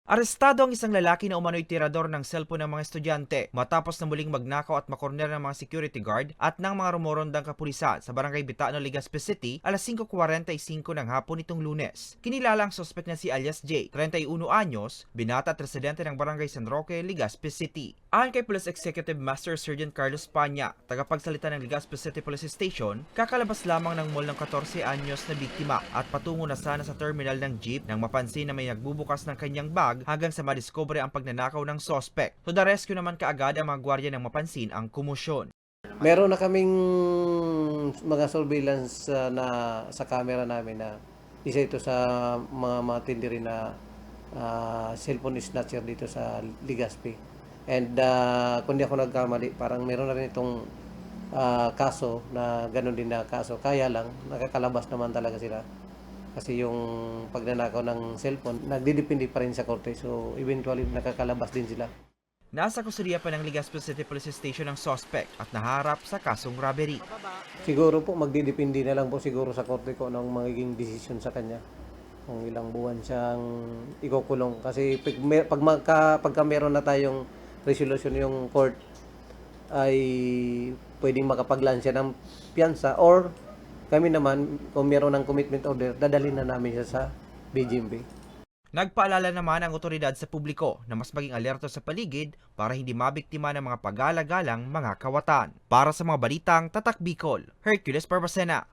Arestado ang isang lalaki na umano'y tirador ng cellphone ng mga estudyante matapos na muling magnakaw at makorner ng mga security guard at ng mga rumorondang kapulisan sa barangay Bitaano, Legazpi City alas 5:45 ng hapon nitong Lunes. Kinilala ang suspect na si alias J, 31 anyos, binata at residente ng barangay San Roque, Legazpi City. Ayon kay Police Executive Master Sergeant Carlos Panya, tagapagsalita ng Legazpi City Police Station, kakalabas lamang ng mall ng 14 anyos na biktima at patungo na sana sa terminal ng jeep nang mapansin na may nagbubukas ng kanyang bag hanggang sa madiskubre ang pagnanakaw ng suspect. To the rescue naman kaagad ang mga gwardiya nang mapansin ang komosyon. Meron na kaming mga surveillance na sa camera namin na isa ito sa mga matindi rin na cellphone snatcher dito sa Legazpi. And kung di ako nagkamali, parang meron na rin itong kaso na ganun din na kaso. Kaya lang, nakakalabas naman talaga sila. Kasi yung pagnanakaw ng cellphone, nagdidepende pa rin sa korte. So, eventually, nakakalabas din sila. Nasa kustudiya pa ng Legazpi City Police Station ang suspect at naharap sa kasong robbery. Siguro po, magdidepende na lang po siguro sa korte ko ng magiging desisyon sa kanya. Kung ilang buwan siyang ikukulong. Kasi pagka meron na tayong resolution yung court, ay pwedeng makapaglansya ng piyansa or kami naman, kung meron ng commitment order, dadalhin na namin siya sa BGMP. Nagpaalala naman ang otoridad sa publiko na mas maging alerto sa paligid para hindi mabiktima ng mga pag-alagalang mga kawatan. Para sa mga balitang Tatak Bicol, Hercules Barbacena.